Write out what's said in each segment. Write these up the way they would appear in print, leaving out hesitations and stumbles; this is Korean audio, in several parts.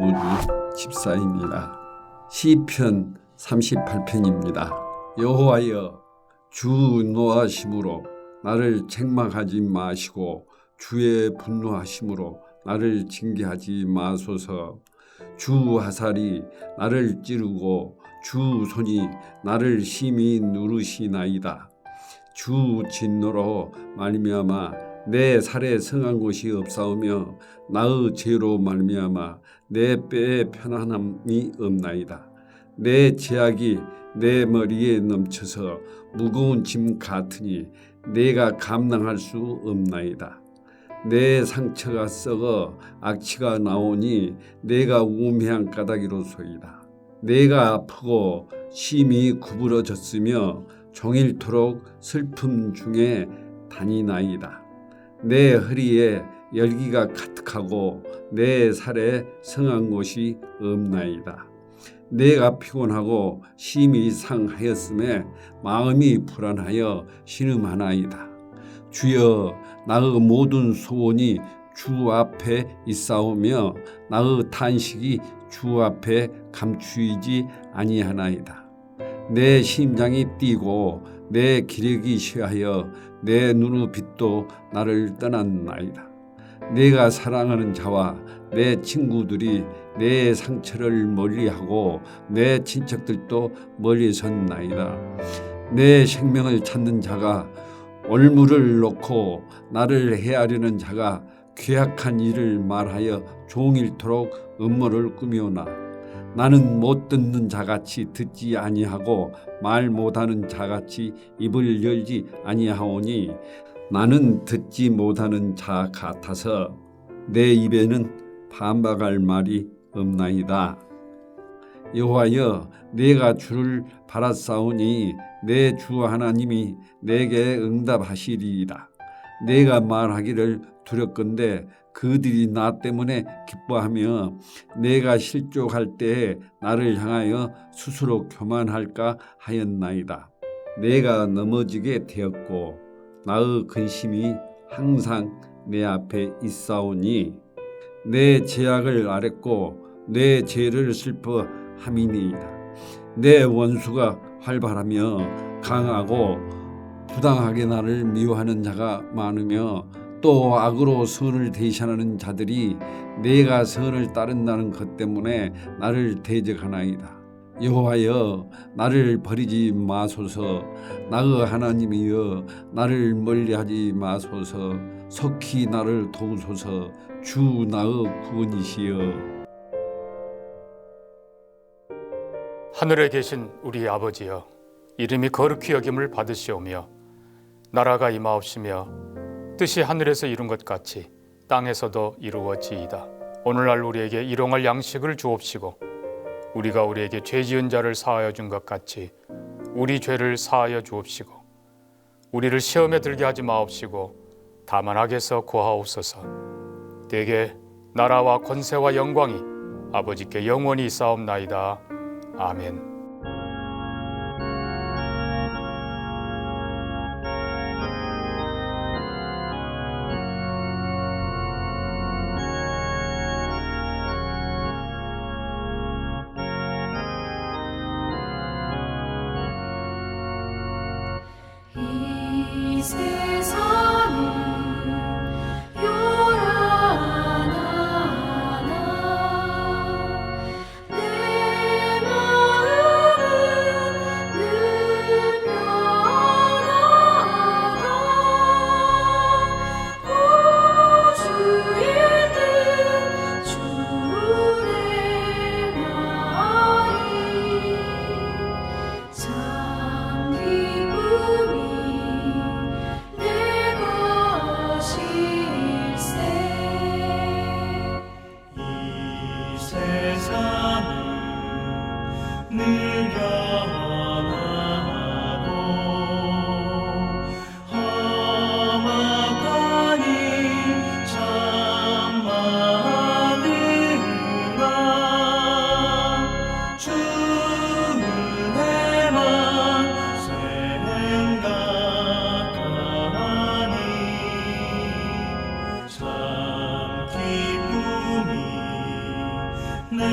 모두 집사입니다. 시편 38편입니다. 여호와여, 주 노하심으로 나를 책망하지 마시고 주의 분노하심으로 나를 징계하지 마소서. 주 화살이 나를 찌르고 주 손이 나를 심히 누르시나이다. 주 진노로 말미암아 내 살에 성한 곳이 없사오며 나의 죄로 말미암아 내 뼈에 편안함이 없나이다. 내 죄악이 내 머리에 넘쳐서 무거운 짐 같으니 내가 감당할 수 없나이다. 내 상처가 썩어 악취가 나오니 내가 우매한 까닭이로소이다. 내가 아프고 심히 구부러졌으며 종일토록 슬픔 중에 다니나이다. 내 허리에 열기가 가득하고 내 살에 성한 곳이 없나이다. 내가 피곤하고 심히 상하였음에 마음이 불안하여 신음하나이다. 주여, 나의 모든 소원이 주 앞에 있사오며 나의 탄식이 주 앞에 감추이지 아니하나이다. 내 심장이 뛰고 내 기력이 쇠하여 내 눈의 빛도 나를 떠났나이다. 내가 사랑하는 자와 내 친구들이 내 상처를 멀리하고 내 친척들도 멀리 섰나이다. 내 생명을 찾는 자가 올무를 놓고 나를 해하려는 자가 괴악한 일을 말하여 종일토록 음모를 꾸미오나 나는 못 듣는 자같이 듣지 아니하고 말 못하는 자같이 입을 열지 아니하오니 나는 듣지 못하는 자 같아서 내 입에는 반박할 말이 없나이다. 여호와여, 내가 주를 바라사오니 내 주 하나님이 내게 응답하시리이다. 내가 말하기를 두렵건대 그들이 나 때문에 기뻐하며 내가 실족할 때에 나를 향하여 스스로 교만할까 하였나이다. 내가 넘어지게 되었고 나의 근심이 항상 내 앞에 있사오니 내 죄악을 아뢰고 내 죄를 슬퍼함이니이다. 내 원수가 활발하며 강하고 부당하게 나를 미워하는 자가 많으며 또 악으로 선을 대신하는 자들이 내가 선을 따른다는 것 때문에 나를 대적하나이다. 여호와여, 나를 버리지 마소서. 나의 하나님이여, 나를 멀리하지 마소서. 속히 나를 도우소서. 주 나의 구원이시여. 하늘에 계신 우리 아버지여, 이름이 거룩히 여김을 받으시오며 나라가 임하옵시며 뜻이 하늘에서 이룬 것 같이 땅에서도 이루어지이다. 오늘날 우리에게 일용할 양식을 주옵시고 우리가 우리에게 죄 지은 자를 사하여 준 것 같이 우리 죄를 사하여 주옵시고 우리를 시험에 들게 하지 마옵시고 다만 악에서 구하옵소서. 대개 나라와 권세와 영광이 아버지께 영원히 있사옵나이다. 아멘. 이 세상은 요란하나 내 마음은 늘 변하다. 우주일 듯 주를 행하리. 참 기쁨이 내 것일세. 이 세상은 늘 변하고 험악하니 참 많으나 주는 내만 생각하니 참 기쁨이 내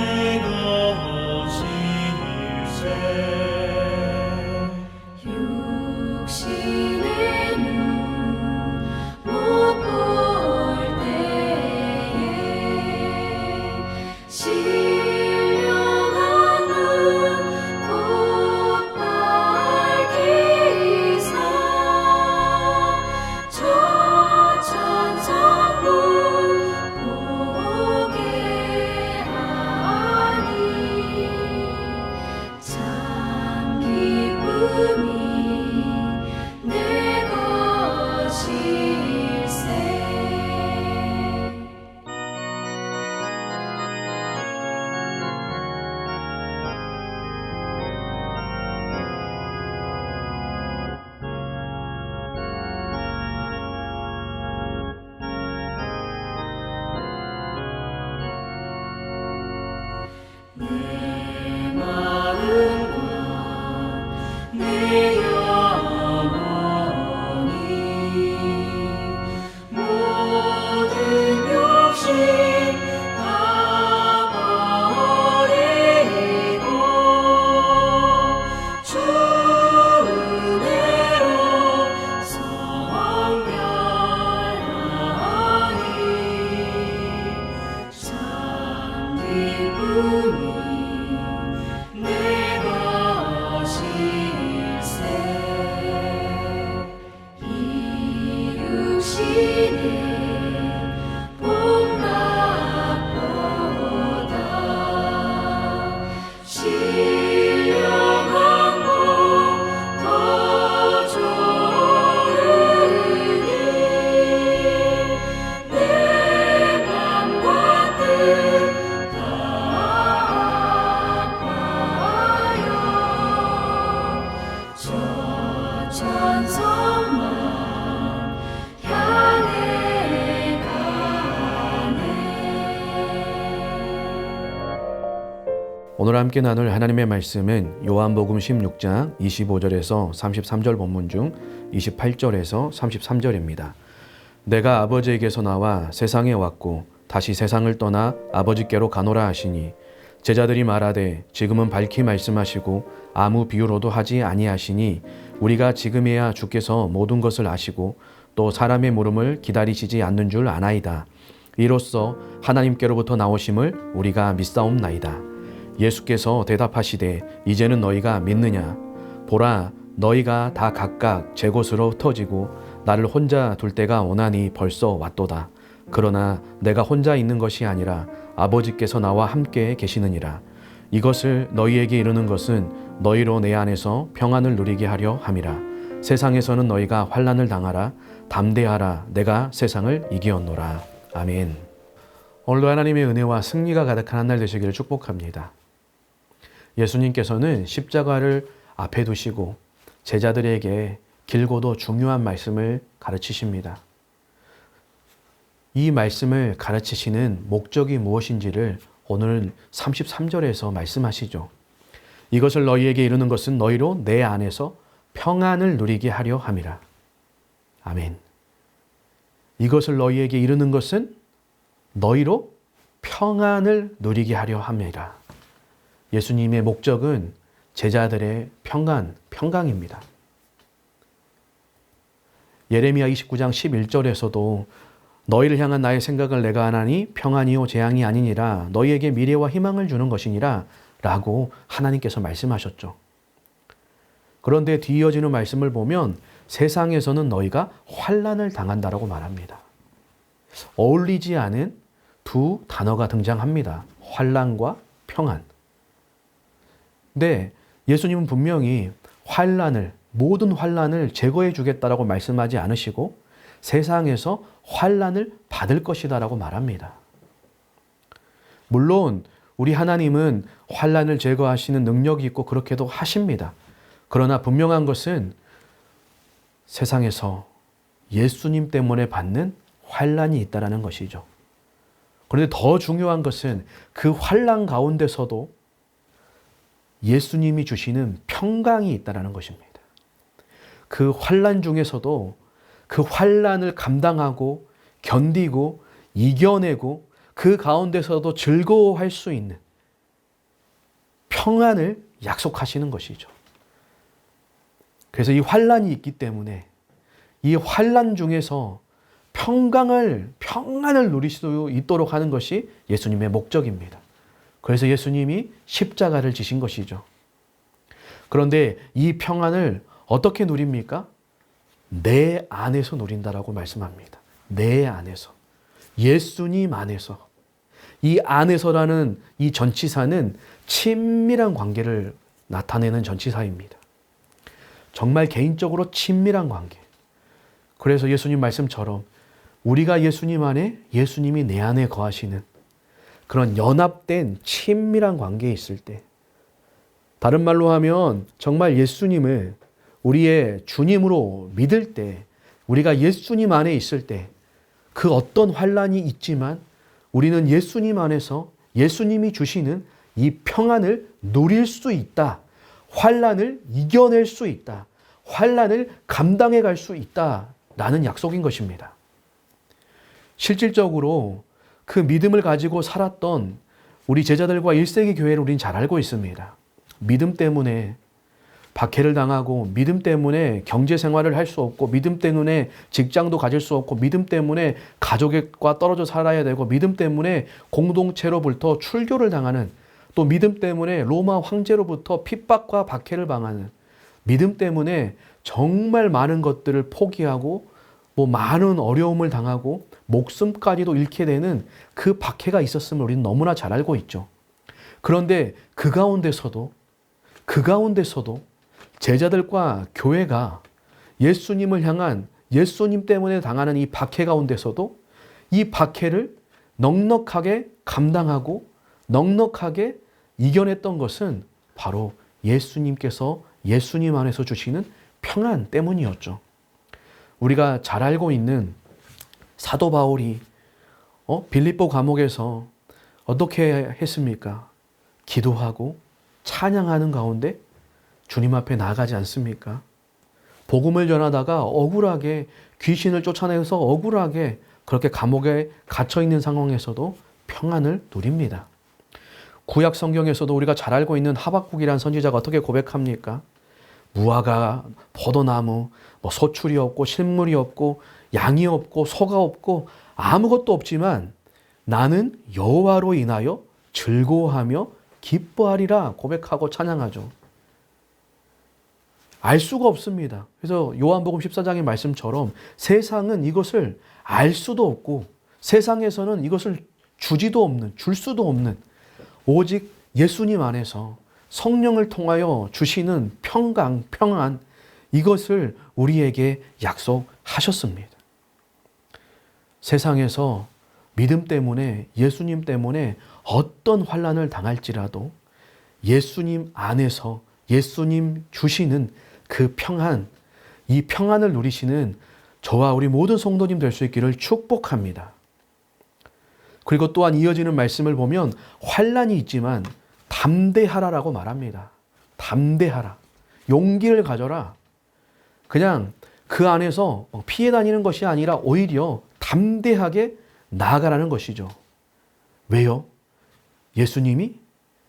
기쁨이 내 것일세 이 육신의 복락보다 신령한 것 더 좋으니 내 맘과 뜻 다하여 저 천성만 향해 가네. 오늘 함께 나눌 하나님의 말씀은 요한복음 16장 25절에서 33절 본문 중 28절에서 33절입니다. 내가 아버지에게서 나와 세상에 왔고 다시 세상을 떠나 아버지께로 가노라 하시니 제자들이 말하되 지금은 밝히 말씀하시고 아무 비유로도 하지 아니하시니 우리가 지금에야 주께서 모든 것을 아시고 또 사람의 물음을 기다리시지 않는 줄 아나이다. 이로써 하나님께로부터 나오심을 우리가 믿사옵나이다. 예수께서 대답하시되 이제는 너희가 믿느냐? 보라, 너희가 다 각각 제 곳으로 흩어지고 나를 혼자 둘 때가 오나니 벌써 왔도다. 그러나 내가 혼자 있는 것이 아니라 아버지께서 나와 함께 계시느니라. 이것을 너희에게 이르는 것은 너희로 내 안에서 평안을 누리게 하려 함이라. 세상에서는 너희가 환난을 당하라. 담대하라. 내가 세상을 이기었노라. 아멘. 오늘도 하나님의 은혜와 승리가 가득한 한 날 되시기를 축복합니다. 예수님께서는 십자가를 앞에 두시고 제자들에게 길고도 중요한 말씀을 가르치십니다. 이 말씀을 가르치시는 목적이 무엇인지를 오늘 33절에서 말씀하시죠. 이것을 너희에게 이르는 것은 너희로 내 안에서 평안을 누리게 하려 함이라. 아멘. 이것을 너희에게 이르는 것은 너희로 평안을 누리게 하려 함이라. 예수님의 목적은 제자들의 평강입니다. 예레미야 29장 11절에서도 너희를 향한 나의 생각을 내가 하나니 평안이요 재앙이 아니니라 너희에게 미래와 희망을 주는 것이니라 라고 하나님께서 말씀하셨죠. 그런데 뒤이어지는 말씀을 보면 세상에서는 너희가 환난을 당한다라고 말합니다. 어울리지 않은 두 단어가 등장합니다. 환난과 평안. 근데 예수님은 분명히 모든 환난을 제거해 주겠다라고 말씀하지 않으시고 세상에서 환난을 받을 것이다라고 말합니다. 물론 우리 하나님은 환난을 제거하시는 능력이 있고 그렇게도 하십니다. 그러나 분명한 것은 세상에서 예수님 때문에 받는 환난이 있다라는 것이죠. 그런데 더 중요한 것은 그 환난 가운데서도 예수님이 주시는 평강이 있다라는 것입니다. 그 환난 중에서도 그 환난을 감당하고 견디고 이겨내고 그 가운데서도 즐거워할 수 있는 평안을 약속하시는 것이죠. 그래서 이 환난이 있기 때문에 이 환난 중에서 평안을 누릴 수 있도록 하는 것이 예수님의 목적입니다. 그래서 예수님이 십자가를 지신 것이죠. 그런데 이 평안을 어떻게 누립니까? 내 안에서 누린다라고 말씀합니다. 내 안에서. 예수님 안에서. 이 안에서라는 이 전치사는 친밀한 관계를 나타내는 전치사입니다. 정말 개인적으로 친밀한 관계. 그래서 예수님 말씀처럼 우리가 예수님 안에, 예수님이 내 안에 거하시는 그런 연합된 친밀한 관계에 있을 때, 다른 말로 하면 정말 예수님을 우리의 주님으로 믿을 때, 우리가 예수님 안에 있을 때 그 어떤 환난이 있지만 우리는 예수님 안에서 예수님이 주시는 이 평안을 누릴 수 있다. 환난을 이겨낼 수 있다. 환난을 감당해 갈 수 있다라는 약속인 것입니다. 실질적으로 그 믿음을 가지고 살았던 우리 제자들과 1세기 교회를 우리는 잘 알고 있습니다. 믿음 때문에 박해를 당하고 믿음 때문에 경제 생활을 할 수 없고 믿음 때문에 직장도 가질 수 없고 믿음 때문에 가족과 떨어져 살아야 되고 믿음 때문에 공동체로부터 출교를 당하는 또 믿음 때문에 로마 황제로부터 핍박과 박해를 당하는 믿음 때문에 정말 많은 것들을 포기하고 뭐 많은 어려움을 당하고 목숨까지도 잃게 되는 그 박해가 있었음을 우리는 너무나 잘 알고 있죠. 그런데 그 가운데서도 제자들과 교회가 예수님을 향한 예수님 때문에 당하는 이 박해 가운데서도 이 박해를 넉넉하게 감당하고 넉넉하게 이겨냈던 것은 바로 예수님께서 예수님 안에서 주시는 평안 때문이었죠. 우리가 잘 알고 있는 사도 바울이 빌립보 감옥에서 어떻게 했습니까? 기도하고 찬양하는 가운데 주님 앞에 나아가지 않습니까? 복음을 전하다가 억울하게 귀신을 쫓아내서 억울하게 그렇게 감옥에 갇혀 있는 상황에서도 평안을 누립니다. 구약 성경에서도 우리가 잘 알고 있는 하박국이라는 선지자가 어떻게 고백합니까? 무화과, 포도나무, 소출이 없고 실물이 없고 양이 없고 소가 없고 아무것도 없지만 나는 여호와로 인하여 즐거워하며 기뻐하리라 고백하고 찬양하죠. 알 수가 없습니다. 그래서 요한복음 14장의 말씀처럼 세상은 이것을 알 수도 없고 세상에서는 이것을 주지도 없는, 줄 수도 없는 오직 예수님 안에서 성령을 통하여 주시는 평강, 평안 이것을 우리에게 약속하셨습니다. 세상에서 믿음 때문에 예수님 때문에 어떤 환난을 당할지라도 예수님 안에서 예수님 주시는 그 평안, 이 평안을 누리시는 저와 우리 모든 성도님 될 수 있기를 축복합니다. 그리고 또한 이어지는 말씀을 보면 환난이 있지만 담대하라라고 말합니다. 담대하라. 용기를 가져라. 그냥 그 안에서 피해 다니는 것이 아니라 오히려 담대하게 나아가라는 것이죠. 왜요? 예수님이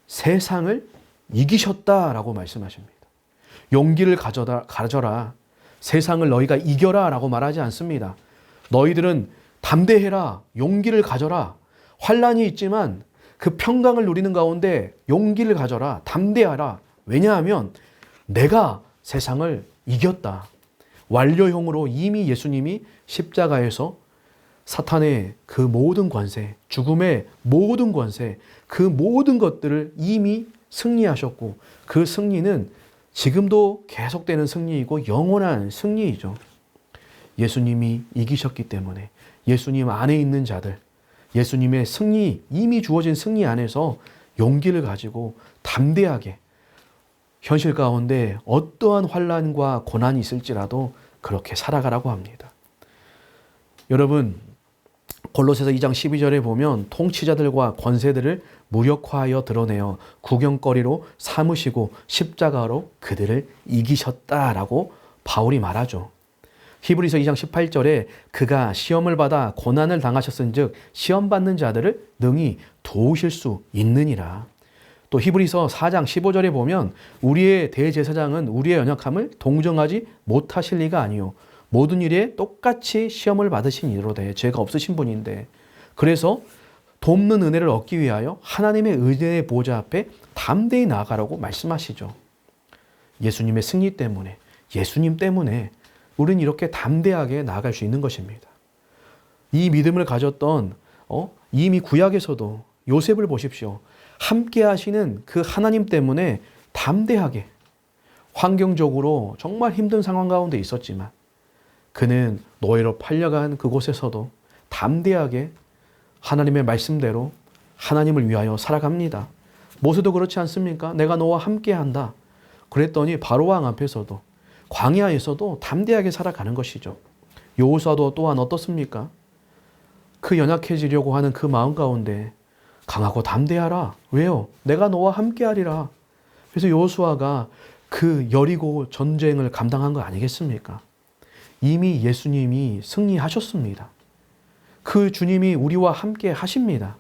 세상을 이기셨다라고 말씀하십니다. 용기를 가져라. 세상을 너희가 이겨라 라고 말하지 않습니다. 너희들은 담대해라. 용기를 가져라. 환난이 있지만 그 평강을 누리는 가운데 용기를 가져라. 담대하라. 왜냐하면 내가 세상을 이겼다. 완료형으로 이미 예수님이 십자가에서 사탄의 그 모든 권세, 죽음의 모든 권세, 그 모든 것들을 이미 승리하셨고 그 승리는 지금도 계속되는 승리이고 영원한 승리이죠. 예수님이 이기셨기 때문에 예수님 안에 있는 자들, 예수님의 승리, 이미 주어진 승리 안에서 용기를 가지고 담대하게 현실 가운데 어떠한 환난과 고난이 있을지라도 그렇게 살아가라고 합니다. 여러분, 골로새서 2장 12절에 보면 통치자들과 권세들을 무력화하여 드러내어 구경거리로 삼으시고 십자가로 그들을 이기셨다라고 바울이 말하죠. 히브리서 2장 18절에 그가 시험을 받아 고난을 당하셨은즉 시험 받는 자들을 능히 도우실 수 있느니라. 또 히브리서 4장 15절에 보면 우리의 대제사장은 우리의 연약함을 동정하지 못하실 리가 아니요 모든 일에 똑같이 시험을 받으신 이로되 죄가 없으신 분인데 그래서 돕는 은혜를 얻기 위하여 하나님의 은혜의 보좌 앞에 담대히 나아가라고 말씀하시죠. 예수님의 승리 때문에, 예수님 때문에 우리는 이렇게 담대하게 나아갈 수 있는 것입니다. 이 믿음을 가졌던 이미 구약에서도 요셉을 보십시오. 함께 하시는 그 하나님 때문에 담대하게 환경적으로 정말 힘든 상황 가운데 있었지만 그는 노예로 팔려간 그곳에서도 담대하게 하나님의 말씀대로 하나님을 위하여 살아갑니다. 모세도 그렇지 않습니까? 내가 너와 함께한다. 그랬더니 바로왕 앞에서도 광야에서도 담대하게 살아가는 것이죠. 여호수아도 또한 어떻습니까? 그 연약해지려고 하는 그 마음 가운데 강하고 담대하라. 왜요? 내가 너와 함께하리라. 그래서 여호수아가 그 여리고 전쟁을 감당한 거 아니겠습니까? 이미 예수님이 승리하셨습니다. 그 주님이 우리와 함께 하십니다.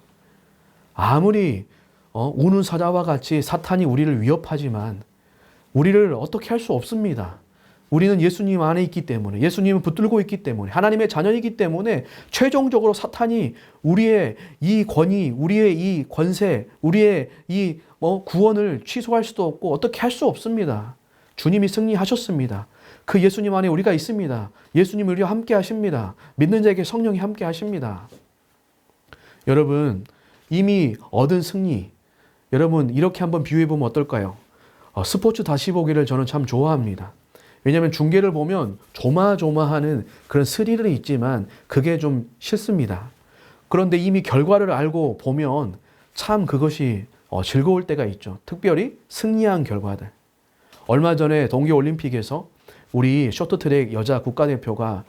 아무리 우는 사자와 같이 사탄이 우리를 위협하지만 우리를 어떻게 할 수 없습니다. 우리는 예수님 안에 있기 때문에, 예수님을 붙들고 있기 때문에, 하나님의 자녀이기 때문에 최종적으로 사탄이 우리의 이 권위, 우리의 이 권세, 우리의 이 구원을 취소할 수도 없고 어떻게 할 수 없습니다. 주님이 승리하셨습니다. 그 예수님 안에 우리가 있습니다. 예수님 우리와 함께 하십니다. 믿는 자에게 성령이 함께 하십니다. 여러분, 이미 얻은 승리, 여러분 이렇게 한번 비유해 보면 어떨까요? 스포츠 다시 보기를 저는 참 좋아합니다. 왜냐하면 중계를 보면 조마조마하는 그런 스릴은 있지만 그게 좀 싫습니다. 그런데 이미 결과를 알고 보면 참 그것이 즐거울 때가 있죠. 특별히 승리한 결과들. 얼마 전에 동계올림픽에서 우리 쇼트트랙 여자 국가대표가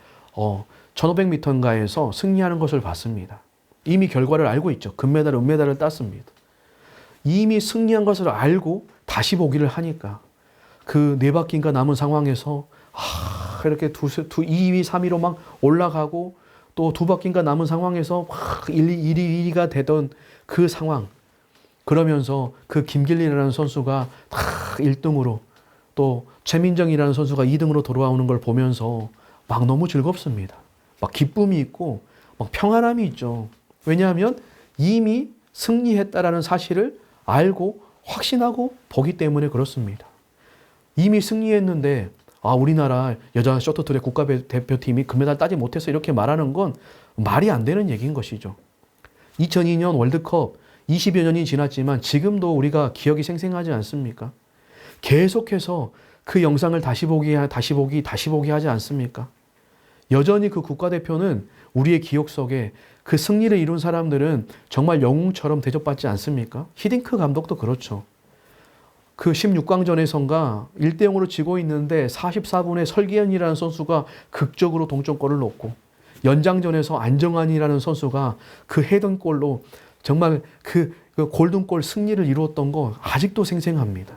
1500m인가에서 승리하는 것을 봤습니다. 이미 결과를 알고 있죠. 금메달, 은메달을 땄습니다. 이미 승리한 것을 알고 다시 보기를 하니까 그 4바퀴인가 남은 상황에서 이렇게 2위, 3위로 막 올라가고 또 2바퀴인가 남은 상황에서 1위가 되던 그 상황. 그러면서 그 김길린이라는 선수가 1등으로 또 최민정이라는 선수가 2등으로 돌아오는 걸 보면서 막 너무 즐겁습니다. 막 기쁨이 있고 막 평안함이 있죠. 왜냐하면 이미 승리했다라는 사실을 알고 확신하고 보기 때문에 그렇습니다. 이미 승리했는데 우리나라 여자 쇼트트랙 국가대표팀이 금메달 따지 못해서 이렇게 말하는 건 말이 안 되는 얘기인 것이죠. 2002년 월드컵 20여 년이 지났지만 지금도 우리가 기억이 생생하지 않습니까? 계속해서 그 영상을 다시 보기 하지 않습니까? 여전히 그 국가대표는 우리의 기억 속에 그 승리를 이룬 사람들은 정말 영웅처럼 대접받지 않습니까? 히딩크 감독도 그렇죠. 그 16강전에선가 1대0으로 지고 있는데 44분에 설기현이라는 선수가 극적으로 동점골을 넣고 연장전에서 안정환이라는 선수가 그 헤딩골로 정말 그 골든골 승리를 이루었던 거 아직도 생생합니다.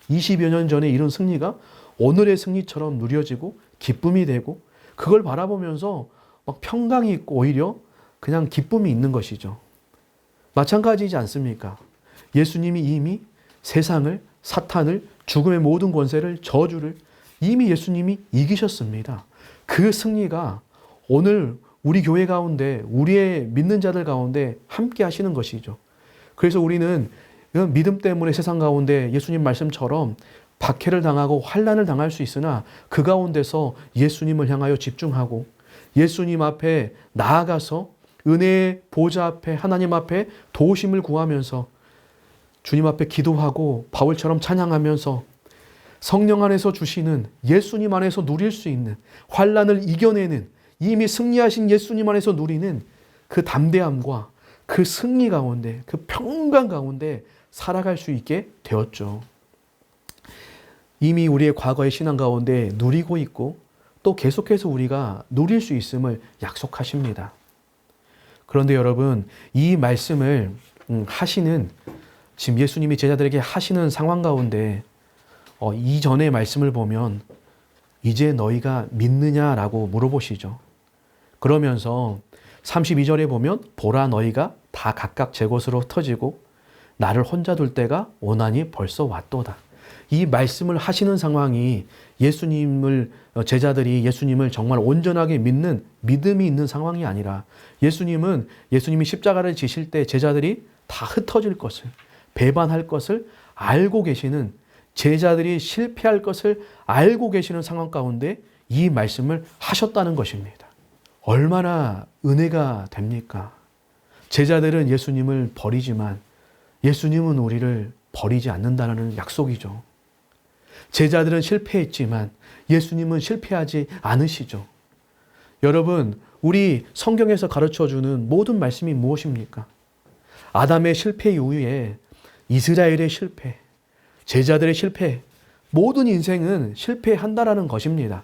20여 년 전에 이룬 승리가 오늘의 승리처럼 누려지고 기쁨이 되고 그걸 바라보면서 막 평강이 있고 오히려 그냥 기쁨이 있는 것이죠. 마찬가지이지 않습니까? 예수님이 이미 세상을, 사탄을, 죽음의 모든 권세를, 저주를 이미 예수님이 이기셨습니다. 그 승리가 오늘 우리 교회 가운데, 우리의 믿는 자들 가운데 함께 하시는 것이죠. 그래서 우리는 믿음 때문에 세상 가운데 예수님 말씀처럼 박해를 당하고 환난을 당할 수 있으나 그 가운데서 예수님을 향하여 집중하고 예수님 앞에 나아가서 은혜의 보좌 앞에 하나님 앞에 도우심을 구하면서 주님 앞에 기도하고 바울처럼 찬양하면서 성령 안에서 주시는 예수님 안에서 누릴 수 있는 환난을 이겨내는 이미 승리하신 예수님 안에서 누리는 그 담대함과 그 승리 가운데 그 평강 가운데 살아갈 수 있게 되었죠. 이미 우리의 과거의 신앙 가운데 누리고 있고 또 계속해서 우리가 누릴 수 있음을 약속하십니다. 그런데 여러분, 이 말씀을 하시는 지금 예수님이 제자들에게 하시는 상황 가운데 이전의 말씀을 보면 이제 너희가 믿느냐라고 물어보시죠. 그러면서 32절에 보면 보라 너희가 다 각각 제 곳으로 흩어지고 나를 혼자 둘 때가 오나니 벌써 왔도다. 이 말씀을 하시는 상황이 제자들이 예수님을 정말 온전하게 믿는 믿음이 있는 상황이 아니라 예수님이 십자가를 지실 때 제자들이 다 흩어질 것을, 배반할 것을 알고 계시는, 제자들이 실패할 것을 알고 계시는 상황 가운데 이 말씀을 하셨다는 것입니다. 얼마나 은혜가 됩니까? 제자들은 예수님을 버리지만 예수님은 우리를 버리지 않는다는 약속이죠. 제자들은 실패했지만 예수님은 실패하지 않으시죠. 여러분, 우리 성경에서 가르쳐주는 모든 말씀이 무엇입니까? 아담의 실패 이후에 이스라엘의 실패, 제자들의 실패, 모든 인생은 실패한다라는 것입니다.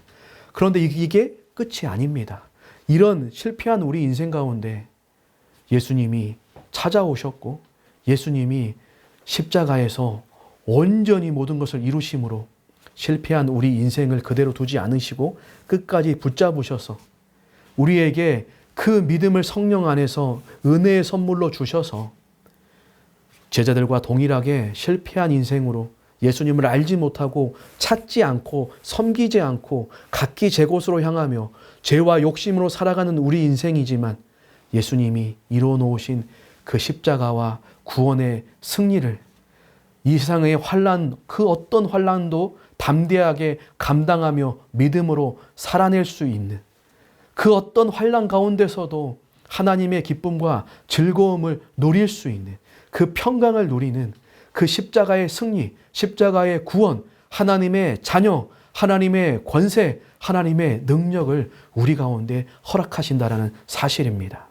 그런데 이게 끝이 아닙니다. 이런 실패한 우리 인생 가운데 예수님이 찾아오셨고 예수님이 십자가에서 온전히 모든 것을 이루심으로 실패한 우리 인생을 그대로 두지 않으시고 끝까지 붙잡으셔서 우리에게 그 믿음을 성령 안에서 은혜의 선물로 주셔서 제자들과 동일하게 실패한 인생으로 예수님을 알지 못하고 찾지 않고 섬기지 않고 각기 제 곳으로 향하며 죄와 욕심으로 살아가는 우리 인생이지만 예수님이 이루어 놓으신 그 십자가와 구원의 승리를 이 세상의 환난, 그 어떤 환난도 담대하게 감당하며 믿음으로 살아낼 수 있는 그 어떤 환난 가운데서도 하나님의 기쁨과 즐거움을 누릴 수 있는 그 평강을 누리는 그 십자가의 승리, 십자가의 구원, 하나님의 자녀, 하나님의 권세, 하나님의 능력을 우리 가운데 허락하신다라는 사실입니다.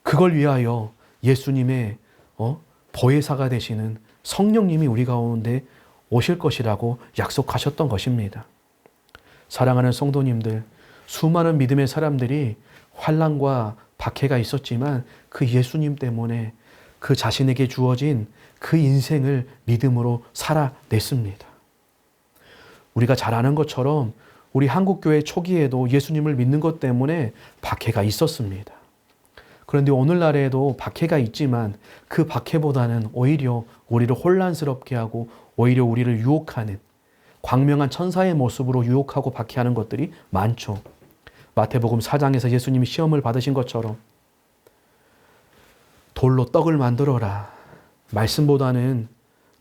그걸 위하여 예수님의 보혜사가 되시는 성령님이 우리 가운데 오실 것이라고 약속하셨던 것입니다. 사랑하는 성도님들, 수많은 믿음의 사람들이 환난과 박해가 있었지만 그 예수님 때문에 그 자신에게 주어진 그 인생을 믿음으로 살아냈습니다. 우리가 잘 아는 것처럼 우리 한국교회 초기에도 예수님을 믿는 것 때문에 박해가 있었습니다. 그런데 오늘날에도 박해가 있지만 그 박해보다는 오히려 우리를 혼란스럽게 하고 오히려 우리를 유혹하는 광명한 천사의 모습으로 유혹하고 박해하는 것들이 많죠. 마태복음 4장에서 예수님이 시험을 받으신 것처럼 돌로 떡을 만들어라. 말씀보다는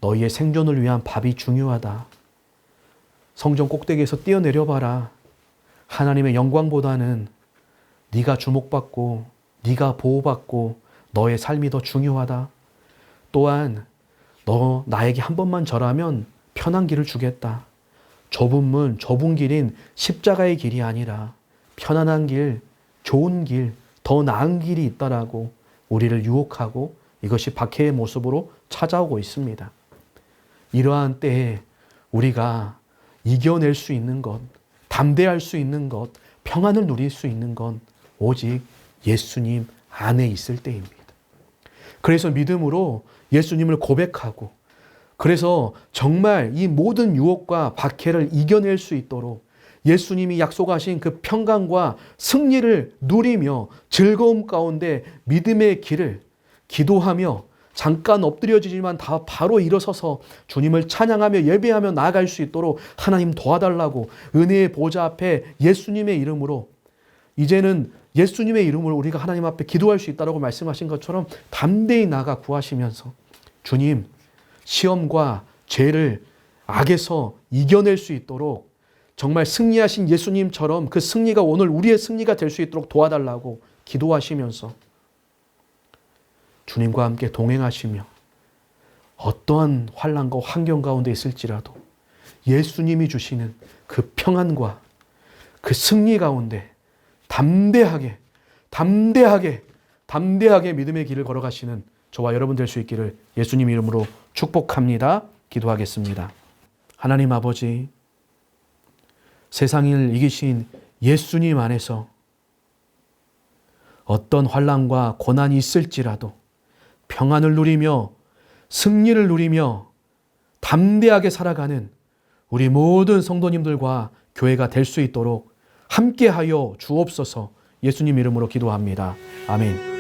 너희의 생존을 위한 밥이 중요하다. 성전 꼭대기에서 뛰어내려봐라. 하나님의 영광보다는 네가 주목받고 네가 보호받고 너의 삶이 더 중요하다. 또한 너 나에게 한 번만 절하면 편한 길을 주겠다. 좁은 문, 좁은 길인 십자가의 길이 아니라 편안한 길, 좋은 길, 더 나은 길이 있다라고 우리를 유혹하고 이것이 박해의 모습으로 찾아오고 있습니다. 이러한 때에 우리가 이겨낼 수 있는 것, 담대할 수 있는 것, 평안을 누릴 수 있는 건 오직 예수님 안에 있을 때입니다. 그래서 믿음으로 예수님을 고백하고 그래서 정말 이 모든 유혹과 박해를 이겨낼 수 있도록 예수님이 약속하신 그 평강과 승리를 누리며 즐거움 가운데 믿음의 길을 기도하며 잠깐 엎드려지지만 다 바로 일어서서 주님을 찬양하며 예배하며 나아갈 수 있도록 하나님 도와달라고 은혜의 보좌 앞에 예수님의 이름으로 이제는 예수님의 이름으로 우리가 하나님 앞에 기도할 수 있다고 말씀하신 것처럼 담대히 나가 구하시면서 주님 시험과 죄를 악에서 이겨낼 수 있도록 정말 승리하신 예수님처럼 그 승리가 오늘 우리의 승리가 될 수 있도록 도와달라고 기도하시면서 주님과 함께 동행하시며 어떠한 환난과 환경 가운데 있을지라도 예수님이 주시는 그 평안과 그 승리 가운데 담대하게 믿음의 길을 걸어가시는 저와 여러분 될 수 있기를 예수님 이름으로 축복합니다. 기도하겠습니다. 하나님 아버지, 세상을 이기신 예수님 안에서 어떤 환난과 고난이 있을지라도 평안을 누리며 승리를 누리며 담대하게 살아가는 우리 모든 성도님들과 교회가 될 수 있도록 함께하여 주옵소서. 예수님 이름으로 기도합니다. 아멘.